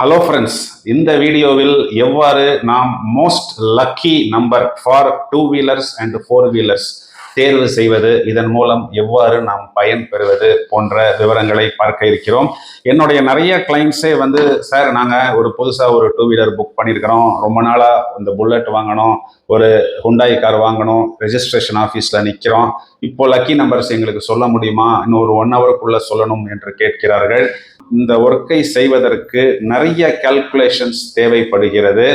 Hello friends, இந்த வீடியோவில் எவ்வாறு நாம் most lucky number for 2 wheelers and 4 wheelers தேர்வு செய்வது, இதன் மூலம் எவ்வாறு நாம் பயன் பெறுவது போன்ற விவரங்களை பார்க்க இருக்கிறோம். என்னுடைய நிறைய கிளைண்ட்ஸே சார் நாங்கள் ஒரு புதுசாக ஒரு 2 வீலர் புக் பண்ணியிருக்கிறோம், ரொம்ப நாளாக இந்த புல்லட் வாங்கணும், ஒரு ஹுண்டாய் கார் வாங்கணும், ரெஜிஸ்ட்ரேஷன் ஆஃபீஸில் நிற்கிறோம், இப்போ லக்கி நம்பர்ஸ் எங்களுக்கு சொல்ல முடியுமா, இன்னும் ஒரு 1 ஹவருக்குள்ளே சொல்லணும் என்று கேட்கிறார்கள். இந்த ஒர்க்கை செய்வதற்கு நிறைய கால்குலேஷன்ஸ் தேவைப்படுகிறது.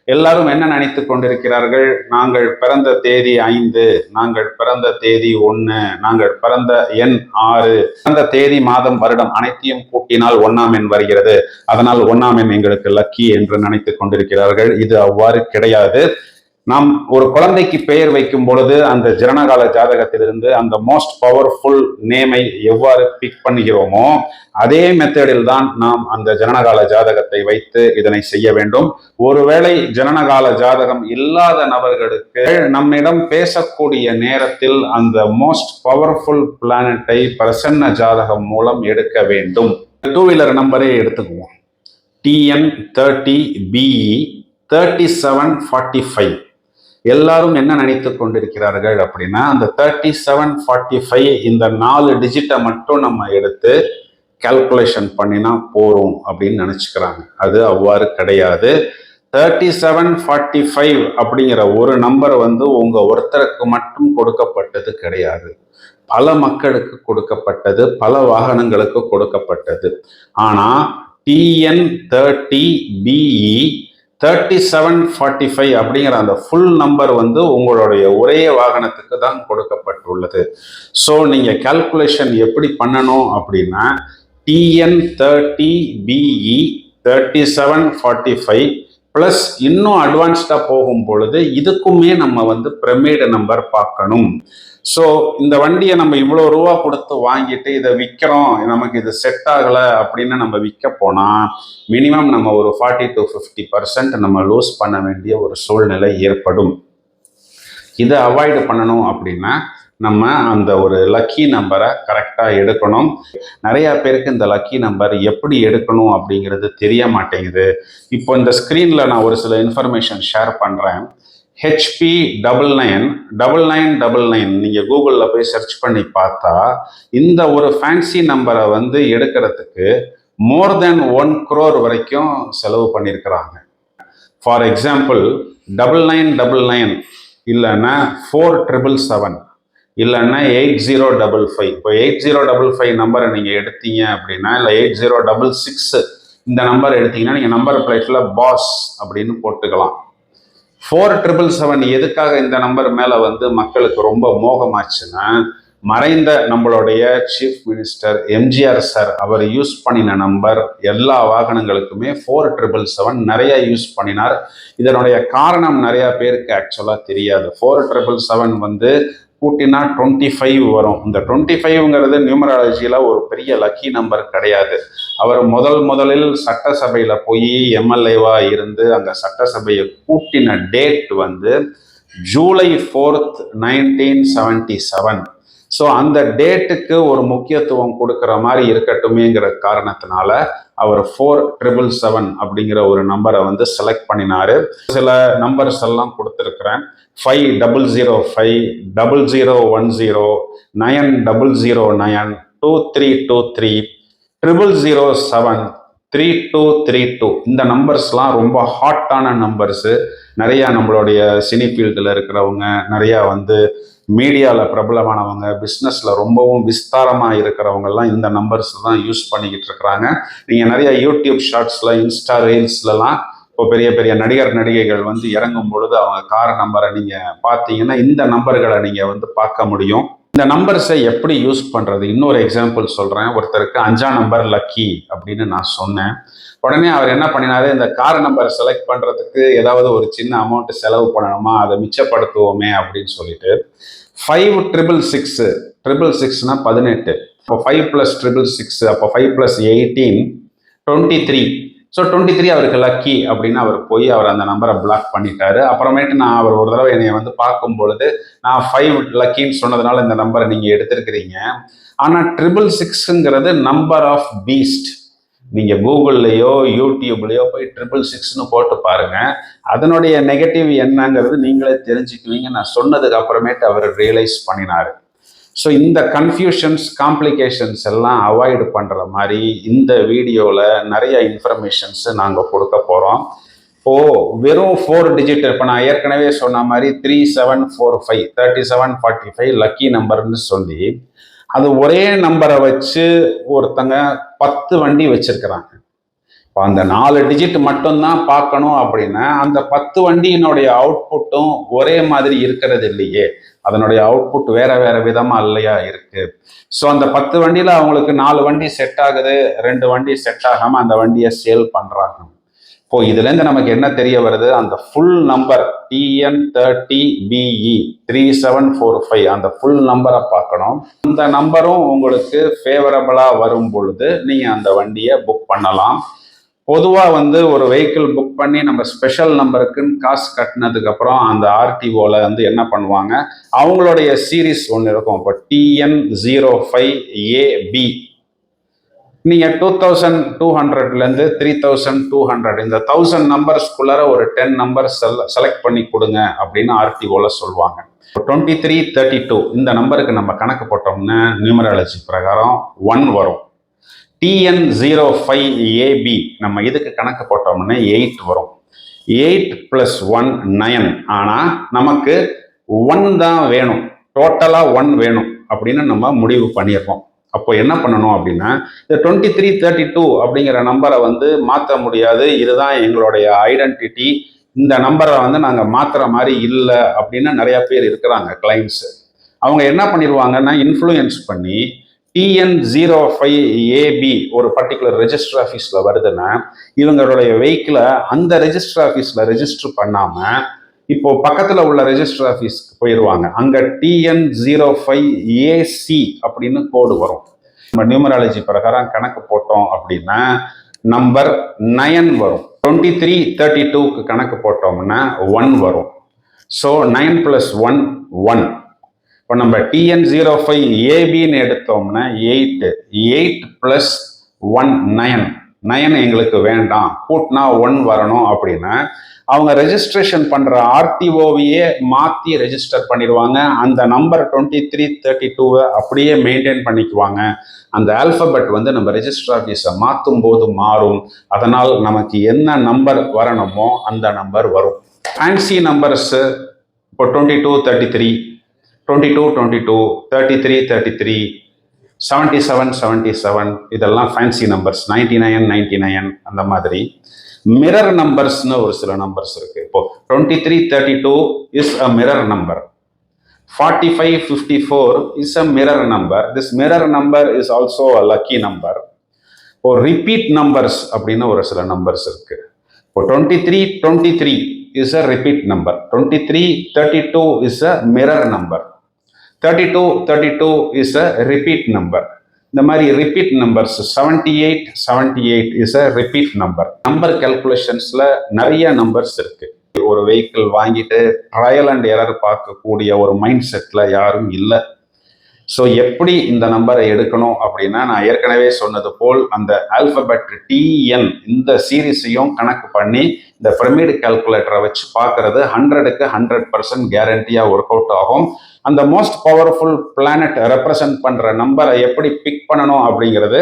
எல்லாரும் என்ன நினைத்து கொண்டிருக்கிறார்கள், நாங்கள் பிறந்த தேதி 5, நாங்கள் பிறந்த தேதி 1, நாங்கள் பிறந்த எண் 6, பிறந்த தேதி மாதம் வருடம் அனைத்தையும் கூட்டினால் 1ஆம் எண் வருகிறது, அதனால் 1ஆம் எண் எங்களுக்கு லக்கி என்று நினைத்து கொண்டிருக்கிறார்கள். இது அவ்வாறு கிடையாது. நாம் ஒரு குழந்தைக்கு பெயர் வைக்கும் பொழுது அந்த ஜனனகால ஜாதகத்திலிருந்து அந்த மோஸ்ட் பவர்ஃபுல் நேமை எவ்வாறு பிக் பண்ணுகிறோமோ அதே மெத்தடில் தான் நாம் அந்த ஜனனகால ஜாதகத்தை வைத்து இதனை செய்ய வேண்டும். ஒருவேளை ஜனனகால ஜாதகம் இல்லாத நபர்களுக்கு நம்மிடம் பேசக்கூடிய நேரத்தில் அந்த மோஸ்ட் பவர்ஃபுல் பிளானட்டை பிரசன்ன ஜாதகம் மூலம் எடுக்க வேண்டும். 2 வீலர் நம்பரே எடுத்துக்குவோம். TN30BE 3745. எல்லாரும் என்ன நினைத்து கொண்டிருக்கிறார்கள் அப்படின்னா, அந்த 3745 இந்த 4 டிஜிட்டை மட்டும் நம்ம எடுத்து கால்குலேஷன் பண்ணினா போறோம் அப்படின்னு நினைச்சுக்கிறாங்க. அது அவ்வாறு கிடையாது. 3745 அப்படிங்கிற ஒரு நம்பர் உங்க ஒருத்தருக்கு மட்டும் கொடுக்கப்பட்டது கிடையாது, பல மக்களுக்கு கொடுக்கப்பட்டது, பல வாகனங்களுக்கு கொடுக்கப்பட்டது. ஆனா TN30BE 3745 அப்படிங்கிற அந்த ஃபுல் நம்பர் உங்களுடைய ஒரே வாகனத்துக்கு தான் கொடுக்கப்பட்டுள்ளது. ஸோ நீங்க கால்குலேஷன் எப்படி பண்ணணும் அப்படின்னா, TN30BE 3745 பிளஸ் இன்னும் அட்வான்ஸ்டா போகும் பொழுது இதுக்குமே நம்ம பிரமிடு நம்பர் பார்க்கணும். ஸோ இந்த வண்டியை நம்ம இவ்வளோ ரூபா கொடுத்து வாங்கிட்டு இதை விற்கிறோம், நமக்கு இது செட் ஆகலை அப்படின்னு நம்ம விற்க போனால் மினிமம் நம்ம ஒரு 40 to 50% நம்ம லூஸ் பண்ண வேண்டிய ஒரு சூழ்நிலை ஏற்படும். இதை அவாய்டு பண்ணணும் அப்படின்னா நம்ம அந்த ஒரு லக்கி நம்பரை கரெக்டாக எடுக்கணும். நிறைய பேருக்கு இந்த லக்கி நம்பர் எப்படி எடுக்கணும் அப்படிங்கிறது தெரிய மாட்டேங்குது. இப்போ இந்த ஸ்க்ரீனில் நான் ஒரு சில இன்ஃபர்மேஷன் ஷேர் பண்ணுறேன். HP 999999 நீங்கள் கூகுளில் போய் சர்ச் பண்ணி பார்த்தா இந்த ஒரு ஃபேன்சி நம்பரை எடுக்கிறதுக்கு மோர் தென் 1 crore வரைக்கும் செலவு பண்ணியிருக்கிறாங்க. ஃபார் எக்ஸாம்பிள் 9999 இல்லைன்னா 4777 இல்லைன்னா 8055. இப்போ 8055 நம்பரை நீங்கள் எடுத்தீங்க அப்படின்னா, இல்லை 8066 இந்த நம்பர் எடுத்தீங்கன்னா நீங்கள் நம்பர் பிளேட்டில் பாஸ் அப்படின்னு போட்டுக்கலாம். 4777 எதுக்காக இந்த நம்பர் மேலே மக்களுக்கு ரொம்ப மோகமாச்சுன்னா, மறைந்த நம்மளுடைய சீஃப் மினிஸ்டர் எம்ஜிஆர் சார் அவர் யூஸ் பண்ணின நம்பர். எல்லா வாகனங்களுக்குமே 4777 நிறைய யூஸ் பண்ணினார். இதனுடைய காரணம் நிறைய பேருக்கு ஆக்சுவலாக தெரியாது. 4777 கூட்டினா 25 வரும். இந்த 25ங்கிறது நியூமராலஜியில் ஒரு பெரிய லக்கி நம்பர் கிடையாது. அவர் முதலில் சட்டசபையில் போய் எம்எல்ஏவா இருந்து அங்கே சட்டசபையை கூட்டின டேட் July 4th 1977. ஸோ அந்த டேட்டுக்கு ஒரு முக்கியத்துவம் கொடுக்குற மாதிரி இருக்கட்டுமேங்கிற காரணத்தினால அவர் 4777 அப்படிங்கிற ஒரு நம்பரை செலக்ட் பண்ணினாரு. சில நம்பர்ஸ் எல்லாம் கொடுத்துருக்குறேன். 5005, 0010, 9009, 2323, 0007, 3232. இந்த நம்பர்ஸ்லாம் ரொம்ப ஹாட்டான நம்பர்ஸு. நிறையா நம்மளுடைய சினி ஃபீல்டில் இருக்கிறவங்க, நிறையா மீடியாவில் பிரபலமானவங்க, பிஸ்னஸில் ரொம்பவும் விஸ்தாரமாக இருக்கிறவங்கெல்லாம் இந்த நம்பர்ஸ் தான் யூஸ் பண்ணிக்கிட்டு இருக்கிறாங்க. நீங்கள் நிறைய யூடியூப் ஷார்ட்ஸில், இன்ஸ்டா ரீல்ஸ்லலாம் இப்போ பெரிய பெரிய நடிகைகள் இறங்கும் பொழுது அவங்க கார் நம்பரை நீங்கள் பார்த்தீங்கன்னா இந்த நம்பர்களை நீங்கள் பார்க்க முடியும். இந்த நம்பர்ஸை எப்படி யூஸ் பண்ணுறது, இன்னொரு எக்ஸாம்பிள் சொல்கிறேன். ஒருத்தருக்கு 5ஆம் நம்பர் லக்கி அப்படின்னு நான் சொன்னேன். உடனே அவர் என்ன பண்ணினாரு, இந்த கார் நம்பரை செலக்ட் பண்ணுறதுக்கு ஏதாவது ஒரு சின்ன அமௌண்ட் செலவு பண்ணணுமா, அதை மிச்சப்படுத்துவோமே அப்படின்னு சொல்லிட்டு 5666 18. இப்போ 5 + 666, அப்போ 5 + 18 23. ஸோ 23 அவருக்கு லக்கி அப்படின்னு அவர் போய் அவர் அந்த நம்பரை பிளாக் பண்ணிட்டாரு. அப்புறமேட்டு நான் அவர் ஒரு தடவை என்னை பார்க்கும் பொழுது, நான் 5 லக்கின்னு சொன்னதுனால இந்த நம்பரை நீங்கள் எடுத்திருக்கிறீங்க, ஆனால் 666ங்கிறது நம்பர் ஆஃப் பீஸ்ட். நீங்கள் கூகுள்லையோ யூடியூப்லையோ போய் 666ன்னு போட்டு பாருங்க, அதனுடைய நெகட்டிவ் என்னங்கிறது நீங்களே தெரிஞ்சுக்குவீங்க. நான் சொன்னதுக்கு அப்புறமேட்டு அவர் ரியலைஸ் பண்ணினார். ஸோ இந்த கன்ஃபியூஷன்ஸ், காம்ப்ளிகேஷன்ஸ் எல்லாம் அவாய்டு பண்ணுற மாதிரி இந்த வீடியோவில் நிறைய இன்ஃபர்மேஷன்ஸ் நாங்கள் கொடுக்க போகிறோம். இப்போது வெறும் 4 டிஜிட், இப்போ நான் ஏற்கனவே சொன்ன மாதிரி 3745 3745 லக்கி நம்பர்னு சொல்லி, அது ஒரே நம்பரை வச்சு ஒருத்தங்க 10 வண்டி வச்சிருக்கிறாங்க. இப்போ அந்த 4 டிஜிட் மட்டும்தான் பார்க்கணும் அப்படின்னா அந்த 10 வண்டியினுடைய அவுட்புட்டும் ஒரே மாதிரி இருக்கிறது இல்லையே, அதனுடைய அவுட்புட் வேற வேற விதமா இல்லையா இருக்கு. ஸோ அந்த 10 வண்டியில அவங்களுக்கு 4 வண்டி செட் ஆகுது, 2 வண்டி செட் ஆகாம அந்த வண்டியை சேல் பண்றாங்க. இப்போ இதுல இருந்து நமக்கு என்ன தெரிய வருது, அந்த ஃபுல் நம்பர் TN30BE 3745 அந்த ஃபுல் நம்பரை பார்க்கணும். அந்த நம்பரும் உங்களுக்கு ஃபேவரபிளா வரும் பொழுது நீங்க அந்த வண்டியை புக் பண்ணலாம். பொதுவாக ஒரு வெஹிக்கிள் புக் பண்ணி நம்ம ஸ்பெஷல் நம்பருக்குன்னு காசு கட்டினதுக்கு அப்புறம் அந்த ஆர்டிஓல என்ன பண்ணுவாங்க, அவங்களுடைய சீரீஸ் ஒன்று இருக்கும். இப்போ TN05AB நீங்கள் 2200லேருந்து 3200 இந்த 1000 நம்பர்ஸ்குள்ளார ஒரு 10 நம்பர்ஸ் செலக்ட் பண்ணி கொடுங்க அப்படின்னு ஆர்டிஓல சொல்லுவாங்க. 2332 இந்த நம்பருக்கு நம்ம கணக்கு போட்டோம்னா நியூமராலஜி பிரகாரம் 1 வரும். TN05AB நம்ம இதுக்கு கணக்கு போட்டோம்னா 8 வரும். 8 + 1 9. ஆனால் நமக்கு 1 தான் வேணும், டோட்டலாக 1 வேணும் அப்படின்னு நம்ம முடிவு பண்ணியிருக்கோம். அப்போ என்ன பண்ணணும் அப்படின்னா, இந்த 2332 அப்படிங்கிற நம்பரை மாற்ற முடியாது, இதுதான் எங்களுடைய ஐடென்டிட்டி, இந்த நம்பரை நாங்கள் மாற்றுற மாதிரி இல்லை அப்படின்னு நிறைய பேர் இருக்கிறாங்க கிளைண்ட்ஸு. அவங்க என்ன பண்ணிடுவாங்கன்னா, இன்ஃப்ளூயன்ஸ் பண்ணி TN05AB ஒரு பர்டிகுலர் ரெஜிஸ்டர் ஆஃபீஸில் வருதுன்னா இவங்களுடைய வெஹிக்கிளை அந்த ரெஜிஸ்டர் ஆஃபீஸில் ரெஜிஸ்டர் பண்ணாமல் இப்போ பக்கத்தில் உள்ள ரெஜிஸ்டர் ஆஃபீஸ்க்கு போயிடுவாங்க. அங்கே TN05AC அப்படின்னு கோடு வரும். நம்ம நியூமராலஜி பிரகாரம் கணக்கு போட்டோம் அப்படின்னா நம்பர் 9 வரும். 2332க்கு கணக்கு போட்டோம்னா 1 வரும். ஸோ 9 + 1 1. இப்போ நம்ம TN05ABன்னு எடுத்தோம்னா 8 + 1 9. 9 எங்களுக்கு வேண்டாம், கூட்டினா 1 வரணும் அப்படின்னா அவங்க ரெஜிஸ்ட்ரேஷன் பண்ற ஆர்டிஓவையே மாற்றி ரெஜிஸ்டர் பண்ணிடுவாங்க. அந்த நம்பர் 2332 அப்படியே மெயின்டைன் பண்ணிக்குவாங்க. அந்த ஆல்பபெட் நம்ம ரெஜிஸ்டர் ஆஃபீஸை மாற்றும் போது மாறும். அதனால் நமக்கு என்ன நம்பர் வரணுமோ அந்த நம்பர் வரும். ஃபேன்சி நம்பர்ஸ் இப்போ 2233 2222 3333 77 77 இதெல்லாம் ஃபேன்சி நம்பர்ஸ். 99 99 அந்த மாதிரி. மிரர் நம்பர்ஸ்னு ஒரு சில நம்பர்ஸ் இருக்கு. இப்போ 2332 is a mirror number. 4554 is a mirror number. This mirror number is also a lucky number. இப்போ ரிப்பீட் நம்பர்ஸ் அப்படின்னு ஒரு சில நம்பர்ஸ் இருக்கு. இப்போ 2323 is a repeat number. 2332 is a mirror number. 3232 is a repeat number. இந்த மாதிரி repeat numbers 7878 is a repeat number. Number கால்குலேஷன்ஸ்ல நிறைய நம்பர்ஸ் இருக்கு. ஒரு வெஹிக்கிள் வாங்கிட்டு ட்ரையல் அண்ட் எரர் பார்க்கக்கூடிய ஒரு மைண்ட் செட்ல யாரும் இல்லை. ஸோ எப்படி இந்த நம்பரை எடுக்கணும் அப்படின்னா, நான் ஏற்கனவே சொன்னது போல் அந்த ஆல்பபெட் TN இந்த சீரீஸையும் கணக்கு பண்ணி இந்த பிரமிட் கால்குலேட்டரை வச்சு பார்க்கறது 100க்கு 100% கேரண்டியாக ஒர்க் அவுட் ஆகும். அந்த மோஸ்ட் பவர்ஃபுல் பிளானட் ரெப்ரசன்ட் பண்ற நம்பரை எப்படி பிக் பண்ணணும் அப்படிங்கிறது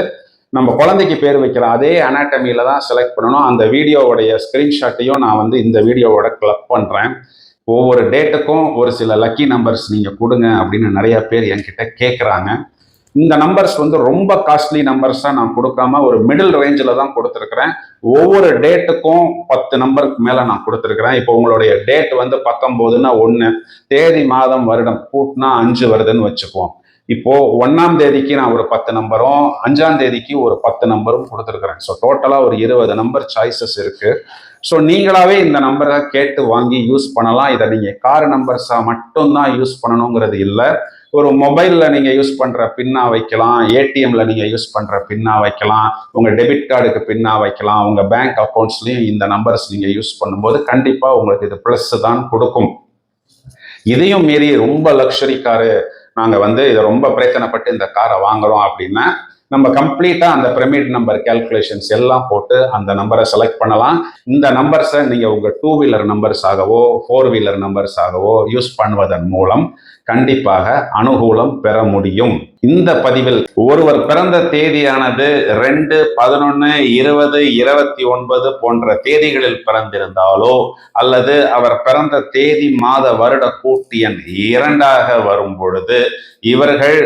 நம்ம குழந்தைக்கு பேர் வைக்கிற அதே அனாட்டமியில தான் செலக்ட் பண்ணணும். அந்த வீடியோவுடைய ஸ்கிரீன்ஷாட்டையும் நான் இந்த வீடியோவோட கிளப் பண்றேன். ஒவ்வொரு டேட்டுக்கும் ஒரு சில லக்கி நம்பர்ஸ் நீங்க கொடுங்க அப்படின்னு நிறைய பேர் என்கிட்ட கேட்குறாங்க. இந்த நம்பர்ஸ் ரொம்ப காஸ்ட்லி நம்பர்ஸா நான் கொடுக்காம ஒரு மிடில் ரேஞ்சில் தான் கொடுத்துருக்கிறேன். ஒவ்வொரு டேட்டுக்கும் 10 நம்பருக்கு மேல நான் கொடுத்துருக்கிறேன். இப்போ உங்களுடைய டேட் 19ன்னா 1, தேதி மாதம் வருடம் கூட்டினா 5 வருதுன்னு வச்சுக்குவோம். இப்போ 1ஆம் தேதிக்கு நான் ஒரு 10 நம்பரும் 5ஆம் தேதிக்கு ஒரு 10 நம்பரும் கொடுத்துருக்கிறேன். ஸோ டோட்டலா ஒரு 20 நம்பர் சாய்ஸஸ் இருக்கு. ஸோ நீங்களாவே இந்த நம்பரை கேட்டு வாங்கி யூஸ் பண்ணலாம். இதை நீங்க கார் நம்பர்ஸா மட்டும்தான் யூஸ் பண்ணணுங்கிறது இல்லை. ஒரு மொபைல்ல நீங்க யூஸ் பண்ற பின்னா வைக்கலாம், ஏடிஎம்ல நீங்க யூஸ் பண்ற பின்னா வைக்கலாம், உங்க டெபிட் கார்டுக்கு பின்னா வைக்கலாம், உங்க பேங்க் அக்கௌண்ட்ஸ்லயும் இந்த நம்பர்ஸ் நீங்க யூஸ் பண்ணும்போது கண்டிப்பா உங்களுக்கு இது பிளஸ் தான் கொடுக்கும். இதையும் மீறி ரொம்ப லக்ஸரி காரு, நாங்க இதை ரொம்ப பிரச்சனைப்பட்டு இந்த காரை வாங்குறோம் அப்படின்னா நம்ம கம்ப்ளீட்டா அந்த பிரமிட் நம்பர் கால்குலேஷன்ஸ் எல்லாம் போட்டு அந்த நம்பரை செலக்ட் பண்ணலாம். இந்த நம்பர்ஸை நீங்க உங்க 2 வீலர் நம்பர்ஸ் ஆகவோ 4 வீலர் நம்பர்ஸ் ஆகவோ யூஸ் பண்ணுவதன் மூலம் கண்டிப்பாக அனுகூலம் பெற முடியும். இந்த பதிவில் ஒருவர் பிறந்த தேதியானது 2, 11, 20, 29 போன்ற தேதிகளில் பிறந்திருந்தாலோ அல்லது அவர் பிறந்த தேதி மாத வருட கூட்டு எண் 2ஆக வரும் பொழுது இவர்கள்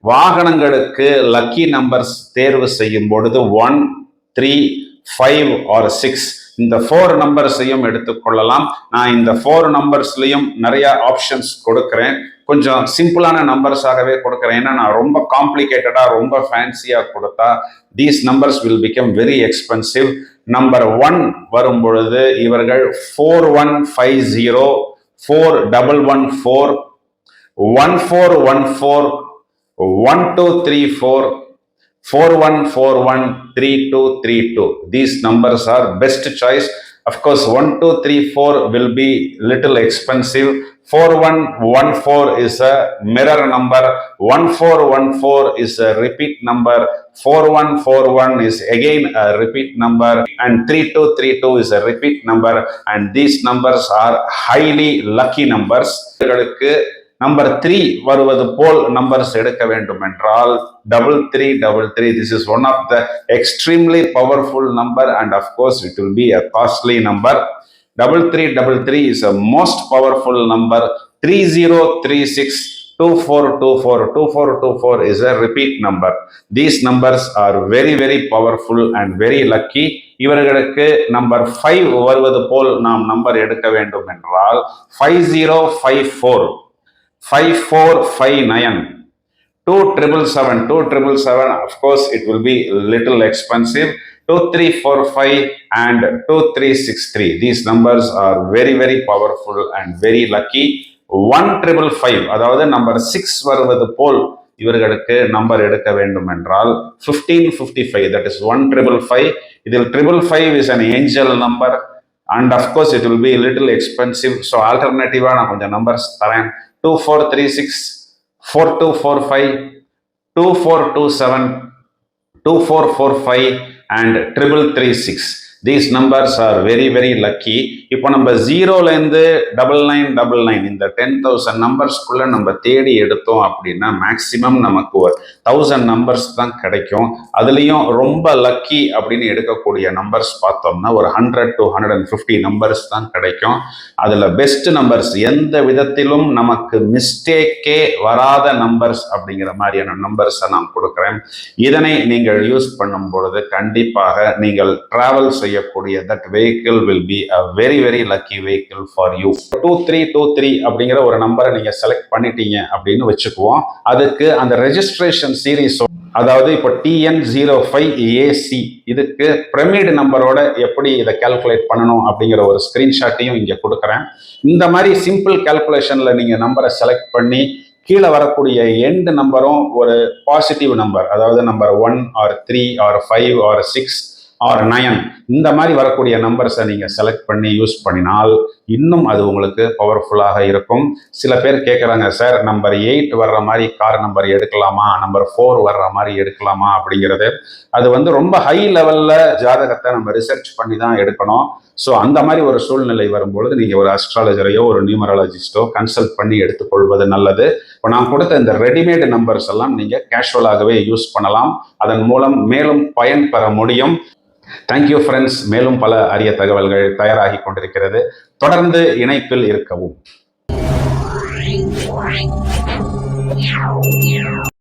வாகனங்களுக்கு லக்கி நம்பர்ஸ் தேர்வு செய்யும் பொழுது 1, 3, 5 or 6 இந்த 4 நம்பர்ஸையும் எடுத்துக்கொள்ளலாம். நான் இந்த 4 நம்பர்ஸ்லையும் நிறைய ஆப்ஷன்ஸ் கொடுக்கிறேன். கொஞ்சம் சிம்பிளான நம்பர்ஸாகவே கொடுக்குறேன். ஏன்னா நான் ரொம்ப காம்ப்ளிகேட்டடா ரொம்ப ஃபேன்சியா கொடுத்தா these numbers will become very expensive. Number 1 வரும் பொழுது இவர்கள் 4150, 4114, 1414, 1234, 4141, 3232. These numbers are best choice. Of course, 1234 will be little expensive. 4114 is a mirror number. 1414 is a repeat number. 4141 is again a repeat number. And 3232 is a repeat number. And these numbers are highly lucky numbers. Number 3 வருவது போல் numbers எடுக்க வேண்டும் என்றால் 3333. This is one of the extremely powerful number and of course it will be a costly number. 3333 is a most powerful number. 3036, 2424, 2424 is a repeat number. These numbers are very very powerful and very lucky. இவர்களுக்கு number 5 வருவது போல் நாம் number எடுக்க வேண்டும் என்றால் 5054, 5459, 2777, 2777. Of course it will be little expensive. 2345 and 2363. These numbers are very very powerful and very lucky. 1555, அதாவது number 6 வருவது போல் இவர்களுக்கு number எடுக்க வேண்டும் என்றால் 1555, that is 1555. இதில் 555 is an angel number and of course it will be a little expensive. So alternative நான் கொஞ்சம் numbers தரேன். 2436, 4245, 2427, 2445 and 3336. These numbers are very very lucky. இப்போ நம்ம 0லேருந்து 9999 இந்த 10,000 நம்பர்ஸ்குள்ள நம்ம தேடி எடுத்தோம் அப்படின்னா மேக்சிமம் நமக்கு ஒரு 1000 நம்பர்ஸ் தான் கிடைக்கும். அதுலேயும் ரொம்ப லக்கி அப்படின்னு எடுக்கக்கூடிய நம்பர்ஸ் பார்த்தோம்னா ஒரு 100 to 150 நம்பர்ஸ் தான் கிடைக்கும். அதில் பெஸ்ட் நம்பர்ஸ் எந்த விதத்திலும் நமக்கு மிஸ்டேக்கே வராத நம்பர்ஸ் அப்படிங்கிற மாதிரியான நம்பர்ஸை நான் கொடுக்குறேன். இதனை நீங்கள் யூஸ் பண்ணும் பொழுது கண்டிப்பாக நீங்கள் டிராவல் செய்யக்கூடிய that vehicle will be a very very lucky vehicle for you. 2323 அப்படிங்கிற ஒரு நம்பரை நீங்க செலக்ட் பண்ணிட்டீங்க அப்படின்னு வச்சுக்குவோம். அதுக்கு அந்த ரெஜிஸ்ட்ரேஷன் சீரீஸ், அதாவது இப்போ TN05AC இதுக்கு பிரமிட் நம்பரோட எப்படி இதை கால்குலேட் பண்ணணும் அப்படிங்கிற ஒரு ஸ்கிரீன்ஷாட்டையும் இங்க கொடுக்குறேன். இந்த மாதிரி சிம்பிள் கால்குலேஷன்ல நீங்க நம்பரை செலக்ட் பண்ணி கீழே வரக்கூடிய எண்ட் நம்பரும் ஒரு பாசிட்டிவ் நம்பர், அதாவது number 1 or 3 or 5 or 6 or 9 இந்த மாதிரி வரக்கூடிய நம்பர்ஸை நீங்கள் செலக்ட் பண்ணி யூஸ் பண்ணினால் இன்னும் அது உங்களுக்கு பவர்ஃபுல்லாக இருக்கும். சில பேர் கேட்குறாங்க, சார் நம்பர் 8 வர்ற மாதிரி கார் நம்பர் எடுக்கலாமா, நம்பர் 4 வர்ற மாதிரி எடுக்கலாமா அப்படிங்கிறது. அது ரொம்ப ஹை லெவலில் ஜாதகத்தை நம்ம ரிசர்ச் பண்ணி தான் எடுக்கணும். ஸோ அந்த மாதிரி ஒரு சூழ்நிலை வரும்பொழுது நீங்கள் ஒரு அஸ்ட்ராலஜரையோ ஒரு நியூமராலஜிஸ்டோ கன்சல்ட் பண்ணி எடுத்துக்கொள்வது நல்லது. இப்போ நான் கொடுத்த இந்த ரெடிமேட் நம்பர்ஸ் எல்லாம் நீங்கள் கேஷுவலாகவே யூஸ் பண்ணலாம். அதன் மூலம் மேலும் பயன் பெற முடியும். Thank you friends. மேலும் பல அரிய தகவல்கள் தயாராகி கொண்டிருக்கிறது. தொடர்ந்து இணைப்பில் இருக்கவும்.